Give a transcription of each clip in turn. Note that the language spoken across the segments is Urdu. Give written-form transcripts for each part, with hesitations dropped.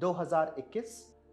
2021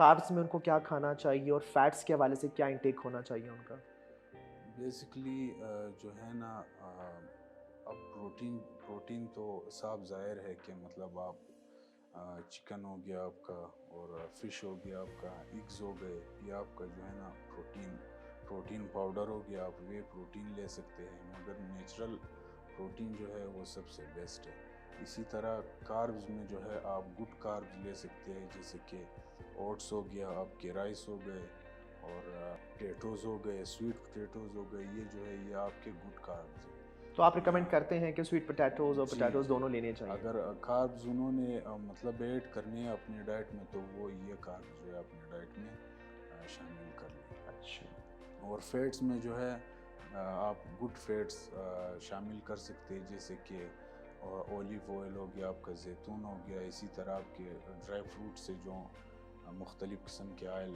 کاربس میں ان کو کیا کھانا چاہیے اور فیٹس کے حوالے سے کیا انٹیک ہونا چاہیے ان کا؟ بیسکلی جو ہے نا اب پروٹین تو صاف ظاہر ہے کہ مطلب آپ چکن ہو گیا آپ کا اور فش ہو گیا آپ کا، ایگز ہو گئے، یا آپ کا جو ہے نا پروٹین پاؤڈر ہو گیا، آپ وے پروٹین لے سکتے ہیں، مگر نیچرل پروٹین جو ہے وہ سب سے بیسٹ ہے۔ اسی طرح کاربز میں جو ہے آپ گڈ کاربز لے سکتے ہیں، جیسے کہ اوٹس ہو گیا، آپ کے رائس ہو گئے، اور پوٹیٹوز ہو گئے، سویٹ پوٹیٹوز ہو گئے، یہ جو ہے یہ آپ کے گڈ کاربز ہیں۔ تو آپ یا ریکمینڈ کرتے ہیں کہ سویٹ پوٹیٹوز اور جی پوٹیٹوز جی، دونوں لینے چاہیے؟ اگر کاربز انہوں نے مطلب ایڈ کرنے ہیں اپنی ڈائٹ میں تو وہ یہ کاربز جو ہے اپنی ڈائٹ میں شامل کر لیں۔ اچھا، اور فیٹس میں جو ہے آپ گڈ فیٹس شامل کر سکتے ہیں، جیسے کہ اولیو آئل ہو گیا، آپ کا زیتون ہو گیا، اسی طرح آپ کے ڈرائی فروٹ سے جو مختلف قسم کے آئل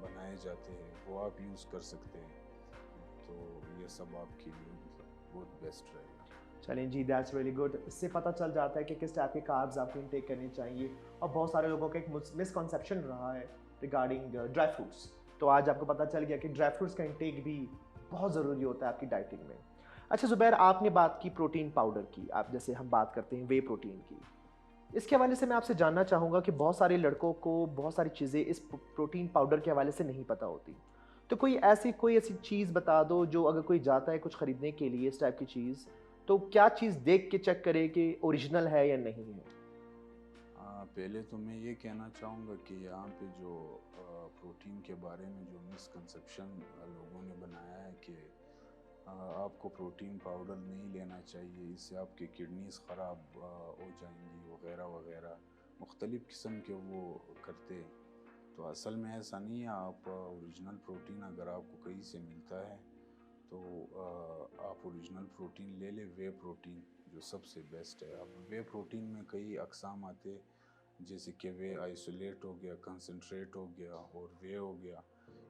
بنائے جاتے ہیں وہ آپ یوز کر سکتے ہیں، تو یہ سب آپ کے لیے مطلب بہت بیسٹ رہے گا۔ چلیں جی، دیٹس ویری گڈ۔ اس سے پتہ چل جاتا ہے کہ کس ٹائپ کے کاربز آپ کو انٹیک کرنے چاہیے، اور بہت سارے لوگوں کا ایک مسکنسیپشن رہا ہے ریگارڈنگ ڈرائی فروٹس، تو آج آپ کو پتہ چل گیا کہ ڈرائی فروٹس کا انٹیک بھی بہت ضروری ہوتا ہے آپ کی ڈائٹنگ میں۔ اچھا زبیر، آپ نے بات کی پروٹین پاؤڈر کی، آپ جیسے ہم بات کرتے ہیں وے پروٹین کی، اس کے حوالے سے میں آپ سے جاننا چاہوں گا کہ بہت سارے لڑکوں کو بہت ساری چیزیں اس پروٹین پاؤڈر کے حوالے سے نہیں پتہ ہوتی، تو کوئی ایسی چیز بتا دو جو اگر کوئی جاتا ہے کچھ خریدنے کے لیے اس ٹائپ کی چیز، تو کیا چیز دیکھ کے چیک کرے کہ اوریجنل ہے یا نہیں ہے؟ پہلے تو میں یہ کہنا چاہوں گا کہ یہاں پہ جو پروٹین کے بارے میں جو مسکنسیپشن لوگوں نے بنایا ہے کہ آپ کو پروٹین پاؤڈر نہیں لینا چاہیے، اس سے آپ کی کڈنیز خراب ہو جائیں گی وغیرہ وغیرہ، مختلف قسم کے وہ کرتے، تو اصل میں ایسا نہیں ہے۔ آپ اوریجنل پروٹین اگر آپ کو کہیں سے ملتا ہے تو آپ اوریجنل پروٹین لے لیں، وے پروٹین جو سب سے بیسٹ ہے۔ اب وے پروٹین میں کئی اقسام آتے، جیسے کہ وے آئسولیٹ ہو گیا، کنسنٹریٹ ہو گیا اور وے ہو گیا،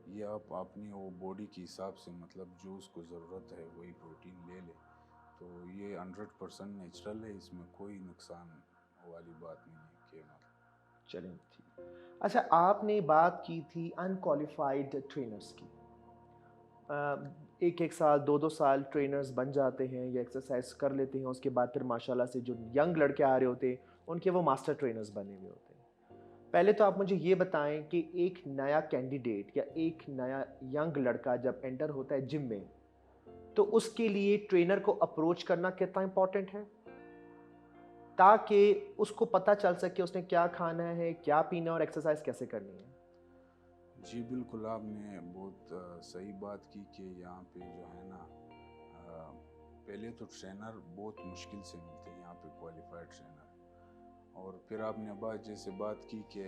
یہ آپ اپنی وہ باڈی کے حساب سے مطلب جو اس کو ضرورت ہے وہی پروٹین لے لے، تو یہ 100% نیچرل ہے، اس میں کوئی نقصان والی بات نہیں ہے کہ مطلب۔ چلیں ٹھیک۔ اچھا، آپ نے بات کی تھی انکوالیفائڈ ٹرینرز کی، ایک سال دو سال ٹرینرز بن جاتے ہیں یا ایکسرسائز کر لیتے ہیں، اس کے بعد پھر ماشاءاللہ سے جو ینگ لڑکے آ رہے ہوتے ہیں ان کے وہ ماسٹر ٹرینرز بنے ہوئے ہوتے ہیں۔ پہلے تو آپ مجھے یہ بتائیں کہ ایک نیا کینڈیڈیٹ یا ایک نیا ینگ لڑکا جب انٹر ہوتا ہے جم میں، تو اس کے لیے ٹرینر کو اپروچ کرنا کتنا امپورٹنٹ ہے تاکہ اس کو پتہ چل سکے اس نے کیا کھانا ہے، کیا پینا ہے اور ایکسرسائز کیسے کرنی ہے؟ جی بالکل، آپ نے بہت صحیح بات کی کہ یہاں پہ جو ہے نا پہلے تو ٹرینر بہت مشکل سے ملتے ہیں یہاں پہ، کوالیفائڈ ٹرینر، اور پھر آپ نے جیسے بات کی کہ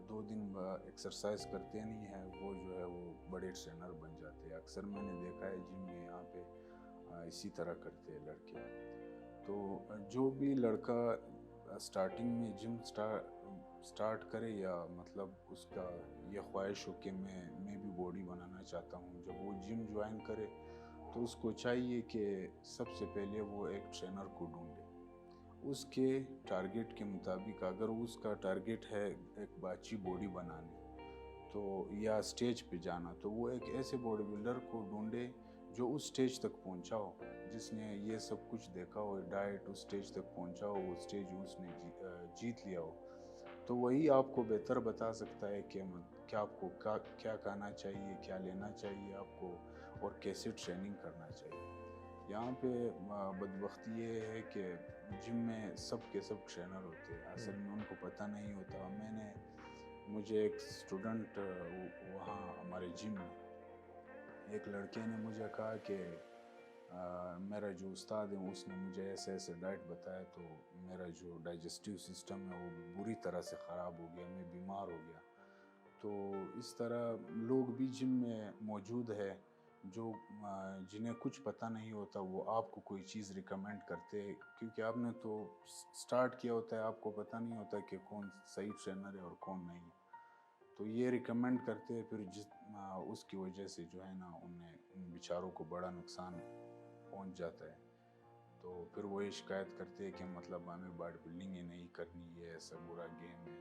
2 دن ایکسرسائز کرتے نہیں ہیں وہ جو ہے وہ بڑے ٹرینر بن جاتے ہیں، اکثر میں نے دیکھا ہے جم میں یہاں پہ اسی طرح کرتے ہیں لڑکے۔ تو جو بھی لڑکا سٹارٹنگ میں جم سٹارٹ کرے، یا مطلب اس کا یہ خواہش ہو کہ میں بھی باڈی بنانا چاہتا ہوں، جب وہ جم جوائن کرے تو اس کو چاہیے کہ سب سے پہلے وہ ایک ٹرینر کو ڈھونڈے اس کے ٹارگیٹ کے مطابق۔ اگر اس کا ٹارگیٹ ہے ایک اچھی باڈی بنانی تو یا اسٹیج پہ جانا، تو وہ ایک ایسے باڈی بلڈر کو ڈھونڈے جو اس اسٹیج تک پہنچا ہو، جس نے یہ سب کچھ دیکھا ہو، ڈائٹ اس اسٹیج تک پہنچا ہو، وہ اسٹیج اس نے جیت لیا ہو، تو وہی آپ کو بہتر بتا سکتا ہے کہ کیا آپ کو کیا کھانا چاہیے، کیا لینا چاہیے آپ کو، اور کیسے ٹریننگ کرنا چاہیے۔ یہاں پہ بدبختی یہ ہے کہ جم میں سب کے سب ٹرینر ہوتے ہیں، اصل میں ان کو پتہ نہیں ہوتا۔ مجھے ایک اسٹوڈنٹ وہاں ہمارے جم میں ایک لڑکے نے مجھے کہا کہ میرا جو استاد ہے اس نے مجھے ایسے ایسے ڈائٹ بتایا، تو میرا جو ڈائجسٹیو سسٹم ہے وہ بری طرح سے خراب ہو گیا، میں بیمار ہو گیا۔ تو اس طرح لوگ بھی جم میں موجود ہے جو جنہیں کچھ پتہ نہیں ہوتا، وہ آپ کو کوئی چیز ریکمینڈ کرتے ہیں، کیونکہ آپ نے تو سٹارٹ کیا ہوتا ہے، آپ کو پتہ نہیں ہوتا کہ کون صحیح ٹرینر ہے اور کون نہیں، تو یہ ریکمینڈ کرتے ہیں، پھر اس کی وجہ سے جو ہے نا ان بیچاروں کو بڑا نقصان پہنچ جاتا ہے، تو پھر وہ یہ شکایت کرتے ہیں کہ مطلب ہمیں باڈی بلڈنگ ہی نہیں کرنی، یہ ایسا برا گیم ہے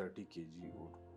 30 kg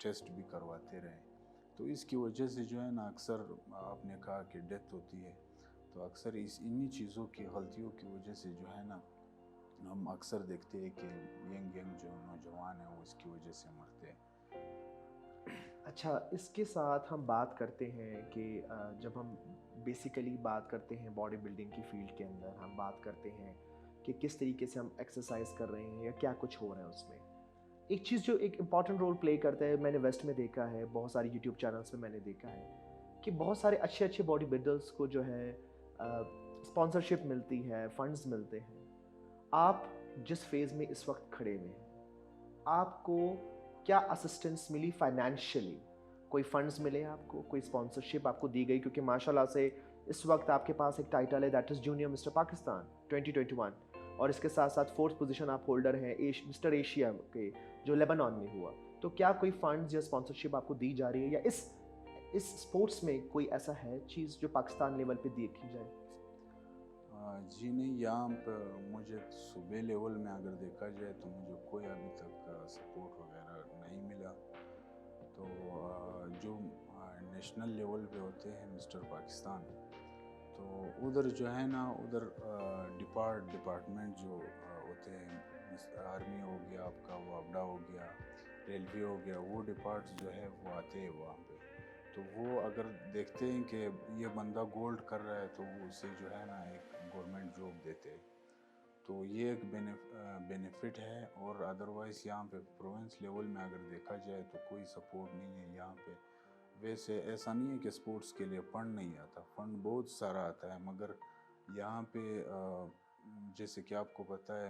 ٹیسٹ بھی کرواتے رہیں. تو اس کی وجہ سے جو ہے نا اکثر آپ نے کہا کہ ڈیتھ ہوتی ہے, تو اکثر انہی چیزوں کی غلطیوں کی وجہ سے جو ہے نا ہم اکثر دیکھتے ہیں کہ ینگ جو نوجوان ہیں وہ اس کی وجہ سے مرتے ہیں. اچھا, اس کے ساتھ ہم بات کرتے ہیں کہ جب ہم بیسیکلی بات کرتے ہیں باڈی بلڈنگ کی فیلڈ کے اندر, ہم بات کرتے ہیں کہ کس طریقے سے ہم ایکسرسائز کر رہے ہیں یا کیا کچھ ہو رہا ہے اس میں. ایک چیز جو ایک امپورٹنٹ رول پلے کرتا ہے, میں نے ویسٹ میں دیکھا ہے, بہت ساری یوٹیوب چینلس میں نے دیکھا ہے کہ بہت سارے اچھے باڈی بلڈرس کو جو ہے اسپانسرشپ ملتی ہے, فنڈز ملتے ہیں. آپ جس فیز میں اس وقت کھڑے ہوئے ہیں, آپ کو کیا اسسٹنس ملی فائنینشلی؟ کوئی فنڈز ملے آپ کو, کوئی اسپانسرشپ آپ کو دی گئی؟ کیونکہ ماشاء اللہ سے اس وقت آپ کے پاس ایک ٹائٹل ہے, that is junior mister Pakistan 2021, اور اس کے ساتھ ساتھ 4th پوزیشن آپ ہولڈر ہیں مسٹر ایشیا کے, جو لیبنان میں ہوا. تو کیا کوئی فنڈز یا اسپانسرشپ آپ کو دی جا رہی ہے, یا اس اسپورٹس میں کوئی ایسا ہے چیز جو پاکستان لیول پہ دیکھی جائے؟ جی نہیں, یہاں پہ مجھے صوبے لیول میں اگر دیکھا جائے تو مجھے کوئی ابھی تک سپورٹ وغیرہ نہیں ملا. تو جو نیشنل لیول پہ ہوتے ہیں مسٹر پاکستان, تو ادھر جو ہے نا ادھر ڈپارٹمنٹ جو ہوتے ہیں, آرمی ہو گیا آپ کا, وہ اپڈا ہو گیا, ریلوے ہو گیا, وہ ڈپارٹس جو ہے وہ آتے ہیں وہاں پہ. تو وہ اگر دیکھتے ہیں کہ یہ بندہ گولڈ کر رہا ہے تو وہ اسے جو ہے نا ایک گورنمنٹ جاب دیتے ہیں. تو یہ ایک بینیفٹ ہے. اور ادروائز یہاں پہ پروونس لیول میں اگر دیکھا جائے تو کوئی سپورٹ نہیں ہے یہاں پہ. ویسے ایسا نہیں ہے کہ سپورٹس کے لیے فنڈ نہیں آتا, فنڈ بہت سارا آتا ہے, مگر یہاں پہ جیسے کہ آپ کو پتہ ہے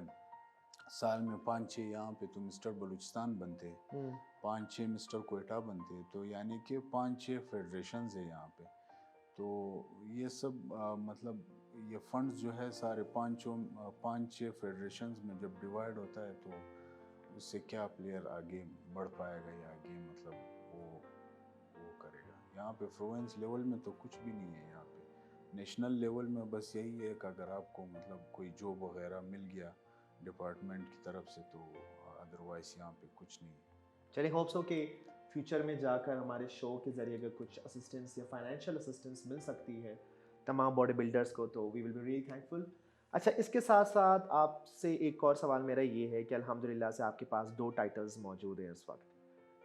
سال میں 5-6 یہاں پہ تو مسٹر بلوچستان بنتے, 5-6 مسٹر کوئٹہ بنتے, تو یعنی کہ 5-6 فیڈریشنز ہیں یہاں پہ. تو یہ سب مطلب یہ فنڈز جو ہے سارے 5-6 فیڈریشنز میں جب ڈیوائیڈ ہوتا ہے تو اس سے کیا پلیئر آگے بڑھ پائے گا یا آگے مطلب وہ کرے گا. یہاں پہ پروونس لیول میں تو کچھ بھی نہیں ہے. یہاں پہ نیشنل لیول میں بس یہی ہے کہ اگر آپ کو مطلب کوئی جاب وغیرہ مل گیا ڈپارٹمنٹ کی طرف سے, تو ادروائز یہاں پہ کچھ نہیں ہے. چلیے, ہوپس ہو کہ فیوچر میں جا کر ہمارے شو کے ذریعے اگر کچھ اسسٹنس یا فائنینشیل اسسٹنس مل سکتی ہے تمام باڈی بلڈرس کو, تو وی ول بی ریئلی تھینک فل. اچھا, اس کے ساتھ ساتھ آپ سے ایک اور سوال میرا یہ ہے کہ الحمدللہ سے آپ کے پاس 2 ٹائٹلز موجود ہیں اس وقت.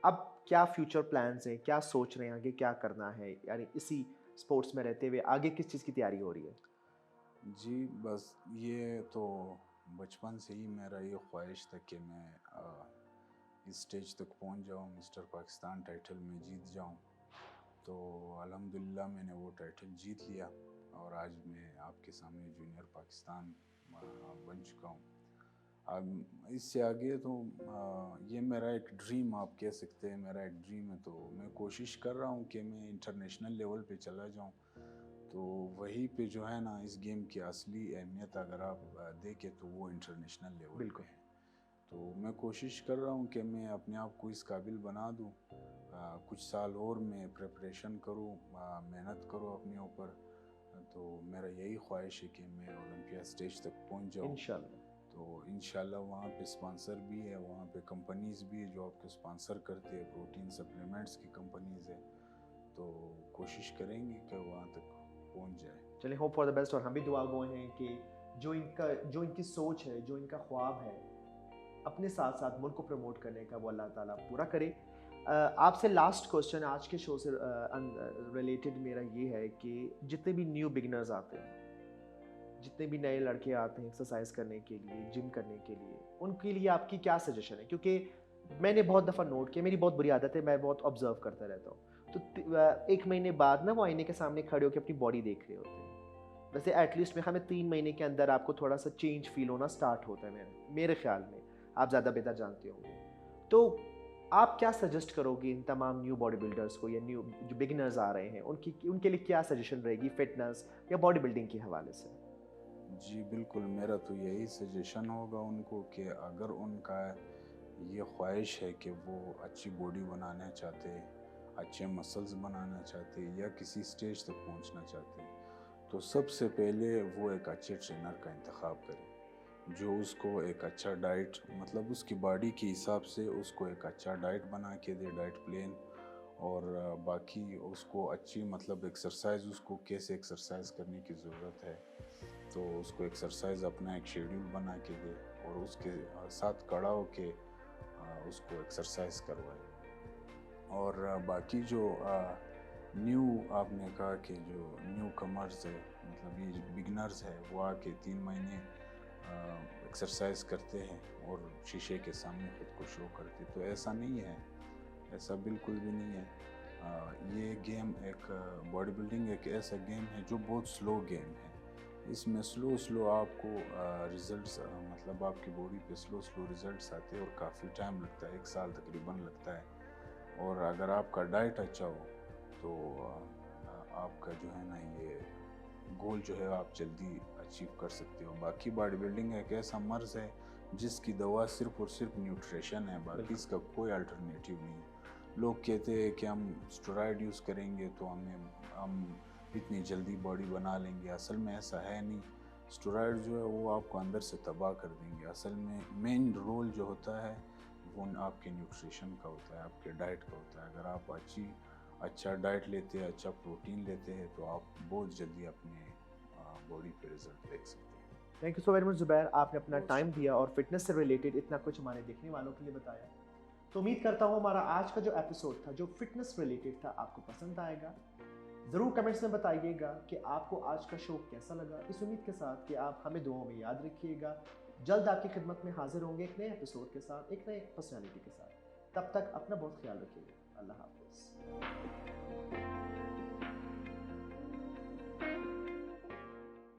اب کیا فیوچر پلانز ہیں, کیا سوچ رہے ہیں آگے کیا کرنا ہے, یعنی اسی اسپورٹس میں رہتے ہوئے آگے کس چیز کی تیاری ہو رہی ہے؟ جی بس یہ تو بچپن سے ہی میرا یہ خواہش تھا کہ میں اس سٹیج تک پہنچ جاؤں, مسٹر پاکستان ٹائٹل میں جیت جاؤں. تو الحمدللہ میں نے وہ ٹائٹل جیت لیا, اور آج میں آپ کے سامنے جونیئر پاکستان بن چکا ہوں. اب اس سے آگے تو یہ میرا ایک ڈریم آپ کہہ سکتے ہیں, میرا ایک ڈریم ہے. تو میں کوشش کر رہا ہوں کہ میں انٹرنیشنل لیول پہ چلا جاؤں. تو وہیں پہ جو ہے نا اس گیم کی اصلی اہمیت اگر آپ دیکھیں تو وہ انٹرنیشنل لیول پہ ہے. تو میں کوشش کر رہا ہوں کہ میں اپنے آپ کو اس قابل بنا دوں, کچھ سال اور میں پریپریشن کروں, محنت کروں اپنے اوپر. تو میرا یہی خواہش ہے کہ میں اولمپیا سٹیج تک پہنچ جاؤں انشاءاللہ. تو انشاءاللہ وہاں پہ اسپانسر بھی ہے, وہاں پہ کمپنیز بھی ہے جو آپ کو اسپانسر کرتے ہیں, پروٹین سپلیمنٹس کی کمپنیز ہے. تو کوشش کریں گے کہ وہاں تک پہنچ جائے. چلیں, ہوپ فار دا بیسٹ. اور ہم بھی دعا گو ہیں کہ جو ان کی سوچ ہے, جو ان کا خواب ہے اپنے ساتھ ساتھ ملک کو پروموٹ کرنے کا, وہ اللہ تعالیٰ پورا کرے. آپ سے لاسٹ کوسچن آج کے شو سے ریلیٹڈ میرا یہ ہے کہ جتنے بھی نیو بگنرز آتے ہیں, جتنے بھی نئے لڑکے آتے ہیں ایکسرسائز کرنے کے لیے, جم کرنے کے لیے, ان کے لیے آپ کی کیا سجیشن ہے؟ کیونکہ میں نے بہت دفعہ نوٹ کیا, میری بہت بری عادت ہے, میں بہت آبزرو کرتا رہتا ہوں. تو 1 مہینے بعد نا وہ آئینے کے سامنے کھڑے ہو کے اپنی باڈی دیکھ رہے ہوتے ہیں. ویسے ایٹ لیسٹ ہمیں 3 مہینے کے اندر آپ کو تھوڑا سا چینج فیل ہونا سٹارٹ ہوتا ہے میرے خیال میں. آپ زیادہ بہتر جانتے ہوں گے. تو آپ کیا سجیسٹ کرو گے ان تمام نیو باڈی بلڈرز کو, یا نیو جو بگنرز آ رہے ہیں ان کے لیے کیا سجیشن رہے گی فٹنس یا باڈی بلڈنگ کے حوالے سے؟ جی بالکل, میرا تو یہی سجیشن ہوگا ان کو کہ اگر ان کا یہ خواہش ہے کہ وہ اچھی باڈی بنانا چاہتے, اچھے مسلز بنانا چاہتے, یا کسی سٹیج تک پہنچنا چاہتے, تو سب سے پہلے وہ ایک اچھے ٹرینر کا انتخاب کریں. جو اس کو ایک اچھا ڈائٹ مطلب اس کی باڈی کے حساب سے اس کو ایک اچھا ڈائٹ بنا کے دے، ڈائٹ پلین، اور باقی اس کو اچھی مطلب ایکسرسائز، اس کو کیسے ایکسرسائز کرنے کی ضرورت ہے، تو اس کو ایکسرسائز اپنا ایک شیڈیول بنا کے دے اور اس کے ساتھ کڑا ہو کے اس کو ایکسرسائز کروائے۔ اور باقی جو نیو آپ نے کہا کہ جو نیو کمرز ہے، مطلب یہ بگنرز ہے، وہ آ کے 3 مہینے ایکسرسائز کرتے ہیں اور شیشے کے سامنے خود کو شو کرتے، تو ایسا نہیں ہے، ایسا بالکل بھی نہیں ہے۔ یہ گیم ایک باڈی بلڈنگ ایک ایسا گیم ہے جو بہت سلو گیم ہے۔ اس میں سلو آپ کو ریزلٹس مطلب آپ کی باڈی پہ سلو ریزلٹس آتے ہیں اور کافی ٹائم لگتا ہے، 1 سال تقریباً لگتا ہے۔ اور اگر آپ کا ڈائٹ اچھا ہو تو آپ کا جو ہے نا یہ گول جو ہے آپ جلدی اچیو کر سکتے ہو۔ باقی باڈی بلڈنگ ایک ایسا مرض ہے جس کی دوا صرف اور صرف نیوٹریشن ہے، باقی اس کا کوئی الٹرنیٹیو نہیں ہے۔ لوگ کہتے ہیں کہ ہم اسٹیرائڈ یوز کریں گے تو ہم اتنی جلدی باڈی بنا لیں گے، اصل میں ایسا ہے نہیں۔ اسٹیرائڈ جو ہے وہ آپ کو اندر سے تباہ کر دیں گے۔ اصل میں مین رول جو ہوتا ہے وہ آپ کے نیوٹریشن کا ہوتا ہے، آپ کے ڈائٹ کا ہوتا ہے۔ اگر آپ اچھا ڈائٹ لیتے ہیں، اچھا پروٹین لیتے ہیں، تو آپ بہت جلدی اپنے باڈی پہ رزلٹ دیکھ سکتے ہیں۔ Thank you so very much Zubair, آپ نے اپنا ٹائم دیا اور فٹنس سے ریلیٹڈ اتنا کچھ ہمارے دیکھنے والوں کے لیے بتایا۔ تو امید کرتا ہوں ہمارا آج کا جو ایپیسوڈ تھا جو فٹنس ریلیٹڈ تھا آپ کو پسند آئے گا۔ ضرور کمنٹس میں بتائیے گا کہ آپ کو آج کا شو کیسا لگا، اس امید کے ساتھ کہ آپ ہمیں دعاؤں میں یاد رکھیے گا۔ جلد آپ کی خدمت میں حاضر ہوں گے ایک نئے ایپیسوڈ کے ساتھ، ایک نئے پرسنالٹی کے ساتھ۔ تب تک اپنا بہت خیال رکھیے گا۔ اللہ حافظ۔